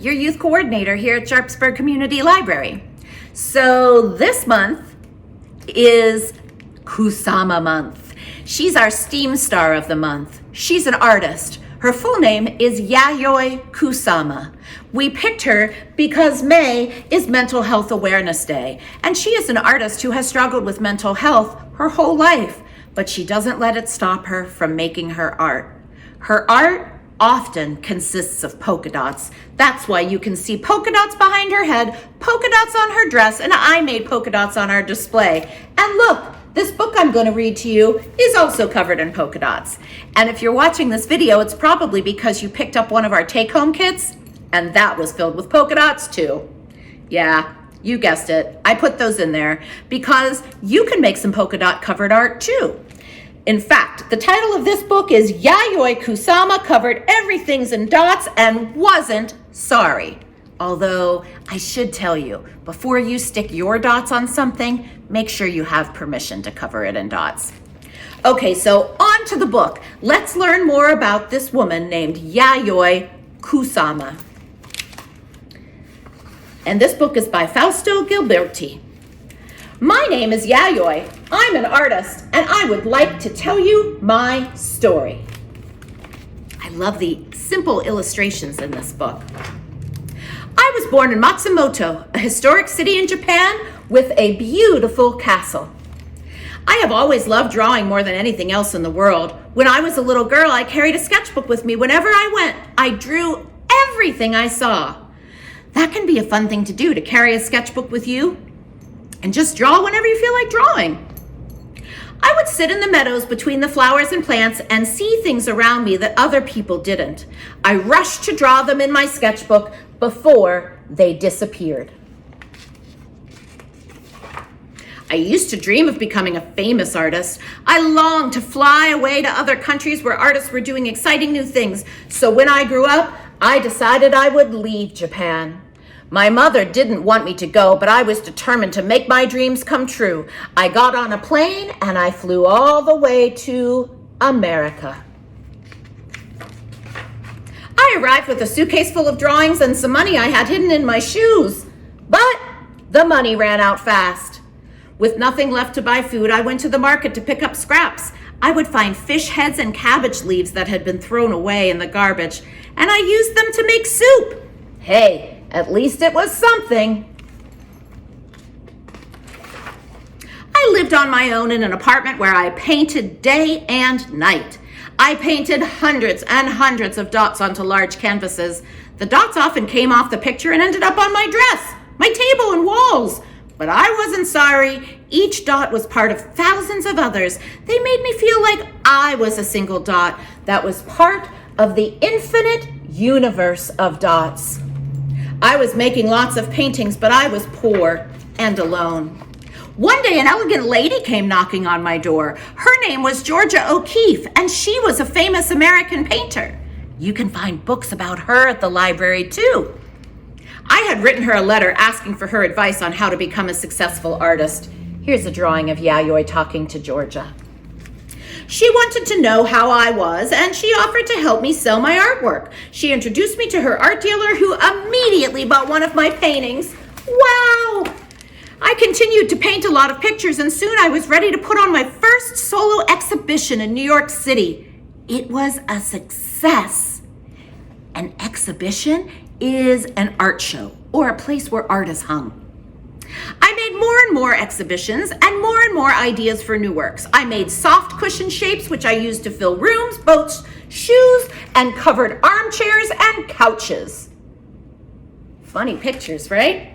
your youth coordinator here at Sharpsburg Community Library. So this month is Kusama month. She's our STEAM star of the month. She's an artist. Her full name is Yayoi Kusama. We picked her because May is Mental Health Awareness Day, and she is an artist who has struggled with mental health her whole life, but she doesn't let it stop her from making her art. Her art often consists of polka dots. That's why you can see polka dots behind her head, polka dots on her dress, and I made polka dots on our display. And look, this book I'm going to read to you is also covered in polka dots. And if you're watching this video, it's probably because you picked up one of our take-home kits, and that was filled with polka dots too. Yeah, you guessed it. I put those in there because you can make some polka dot covered art too. In fact, the title of this book is Yayoi Kusama Covered Everything's in Dots and Wasn't Sorry. Although I should tell you, before you stick your dots on something, make sure you have permission to cover it in dots. Okay, so on to the book. Let's learn more about this woman named Yayoi Kusama. And this book is by Fausto Gilberti. My name is Yayoi. I'm an artist, and I would like to tell you my story. I love the simple illustrations in this book. I was born in Matsumoto, a historic city in Japan with a beautiful castle. I have always loved drawing more than anything else in the world. When I was a little girl, I carried a sketchbook with me whenever I went. I drew everything I saw. That can be a fun thing to do, to carry a sketchbook with you and just draw whenever you feel like drawing. I would sit in the meadows between the flowers and plants and see things around me that other people didn't. I rushed to draw them in my sketchbook before they disappeared. I used to dream of becoming a famous artist. I longed to fly away to other countries where artists were doing exciting new things. So when I grew up, I decided I would leave Japan. My mother didn't want me to go, but I was determined to make my dreams come true. I got on a plane and I flew all the way to America. I arrived with a suitcase full of drawings and some money I had hidden in my shoes. But the money ran out fast. With nothing left to buy food, I went to the market to pick up scraps. I would find fish heads and cabbage leaves that had been thrown away in the garbage, and I used them to make soup. Hey, at least it was something. I lived on my own in an apartment where I painted day and night. I painted hundreds and hundreds of dots onto large canvases. The dots often came off the picture and ended up on my dress, my table, and walls. But I wasn't sorry. Each dot was part of thousands of others. They made me feel like I was a single dot that was part of the infinite universe of dots. I was making lots of paintings, but I was poor and alone. One day, an elegant lady came knocking on my door. Her name was Georgia O'Keeffe, and she was a famous American painter. You can find books about her at the library, too. I had written her a letter asking for her advice on how to become a successful artist. Here's a drawing of Yayoi talking to Georgia. She wanted to know how I was, and she offered to help me sell my artwork. She introduced me to her art dealer, who immediately bought one of my paintings. Wow! I continued to paint a lot of pictures, and soon I was ready to put on my first solo exhibition in New York City. It was a success. An exhibition is an art show, or a place where art is hung. I made more and more exhibitions and more ideas for new works. I made soft cushion shapes, which I used to fill rooms, boats, shoes, and covered armchairs and couches. Funny pictures, right?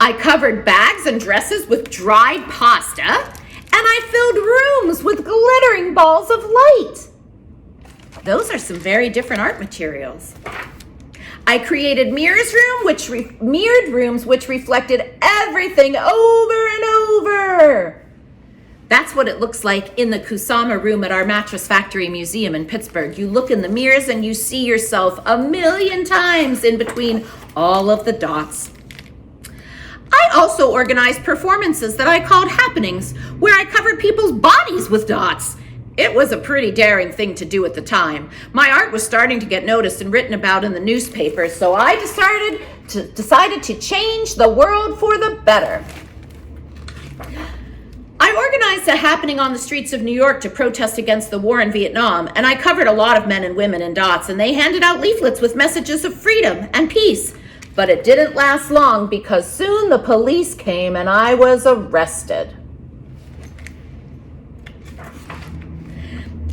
I covered bags and dresses with dried pasta, and I filled rooms with glittering balls of light. Those are some very different art materials. I created mirror rooms which reflected everything over and over. That's what it looks like in the Kusama room at our Mattress Factory Museum in Pittsburgh. You look in the mirrors and you see yourself a million times in between all of the dots. I also organized performances that I called happenings, where I covered people's bodies with dots. It was a pretty daring thing to do at the time. My art was starting to get noticed and written about in the newspapers, so I decided to change the world for the better. I organized a happening on the streets of New York to protest against the war in Vietnam, and I covered a lot of men and women in dots, and they handed out leaflets with messages of freedom and peace. But it didn't last long because soon the police came and I was arrested.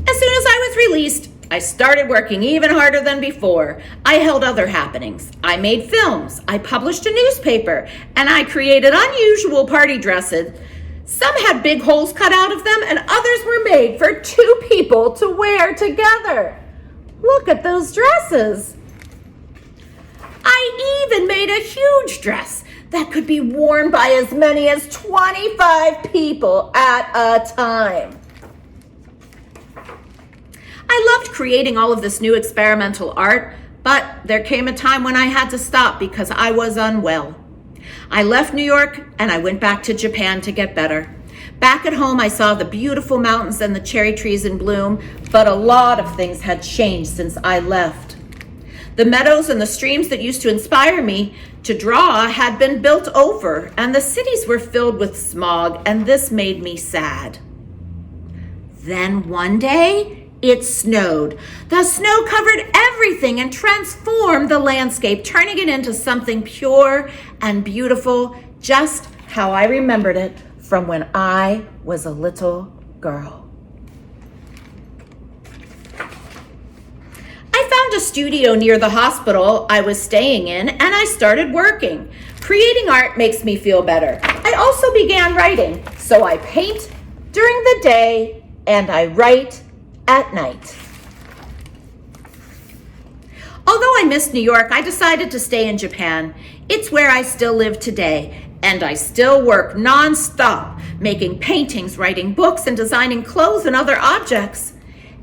As soon as I was released, I started working even harder than before. I held other happenings. I made films. I published a newspaper. And I created unusual party dresses. Some had big holes cut out of them, and others were made for two people to wear together. Look at those dresses. I even made a huge dress that could be worn by as many as 25 people at a time. I loved creating all of this new experimental art, but there came a time when I had to stop because I was unwell. I left New York and I went back to Japan to get better. Back at home, I saw the beautiful mountains and the cherry trees in bloom, but a lot of things had changed since I left. The meadows and the streams that used to inspire me to draw had been built over, and the cities were filled with smog, and this made me sad. Then one day, it snowed. The snow covered everything and transformed the landscape, turning it into something pure and beautiful, just how I remembered it from when I was a little girl. I found a studio near the hospital I was staying in, and I started working. Creating art makes me feel better. I also began writing, so I paint during the day and I write at night. Although I missed New York, I decided to stay in Japan. It's where I still live today, and I still work non-stop, making paintings, writing books, and designing clothes and other objects.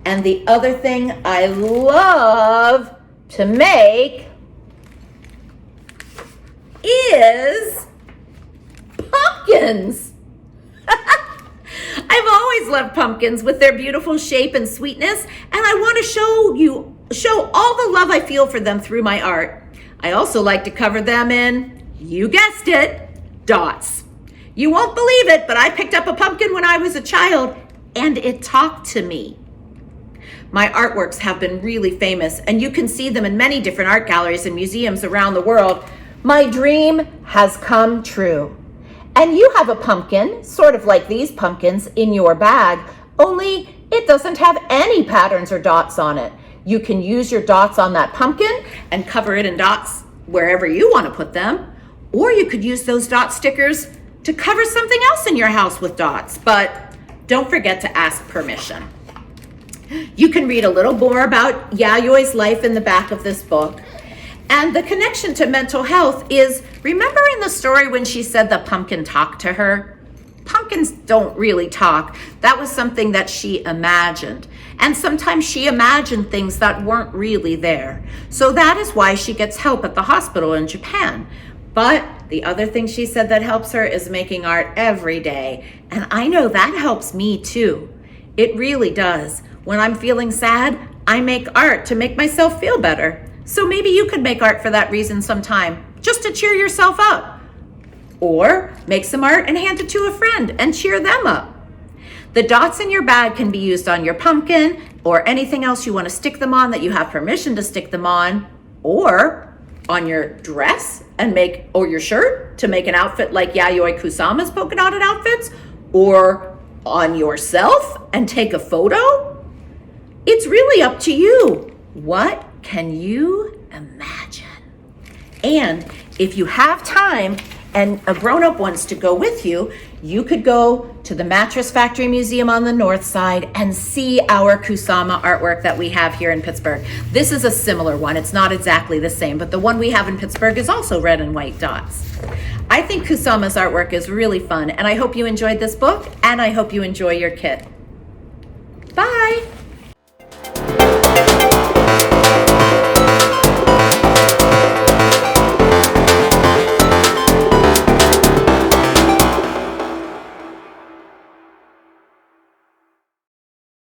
And the other thing I love to make is pumpkins. I've always loved pumpkins with their beautiful shape and sweetness, and I want to show all the love I feel for them through my art. I also like to cover them in, you guessed it, dots. You won't believe it, but I picked up a pumpkin when I was a child, and it talked to me. My artworks have been really famous, and you can see them in many different art galleries and museums around the world. My dream has come true. And you have a pumpkin, sort of like these pumpkins, in your bag, only it doesn't have any patterns or dots on it. You can use your dots on that pumpkin and cover it in dots wherever you want to put them. Or you could use those dot stickers to cover something else in your house with dots. But don't forget to ask permission. You can read a little more about Yayoi's life in the back of this book. And the connection to mental health is, remember in the story when she said the pumpkin talked to her? Pumpkins don't really talk. That was something that she imagined. And sometimes she imagined things that weren't really there. So that is why she gets help at the hospital in Japan. But the other thing she said that helps her is making art every day. And I know that helps me too. It really does. When I'm feeling sad, I make art to make myself feel better. So maybe you could make art for that reason sometime, just to cheer yourself up. Or make some art and hand it to a friend and cheer them up. The dots in your bag can be used on your pumpkin or anything else you want to stick them on that you have permission to stick them on, or on your dress or your shirt to make an outfit like Yayoi Kusama's polka dotted outfits, or on yourself and take a photo. It's really up to you. What can you imagine? And if you have time and a grown-up wants to go with you, you could go to the Mattress Factory Museum on the north side and see our Kusama artwork that we have here in Pittsburgh. This is a similar one. It's not exactly the same, but the one we have in Pittsburgh is also red and white dots. I think Kusama's artwork is really fun, and I hope you enjoyed this book, and I hope you enjoy your kit. Bye!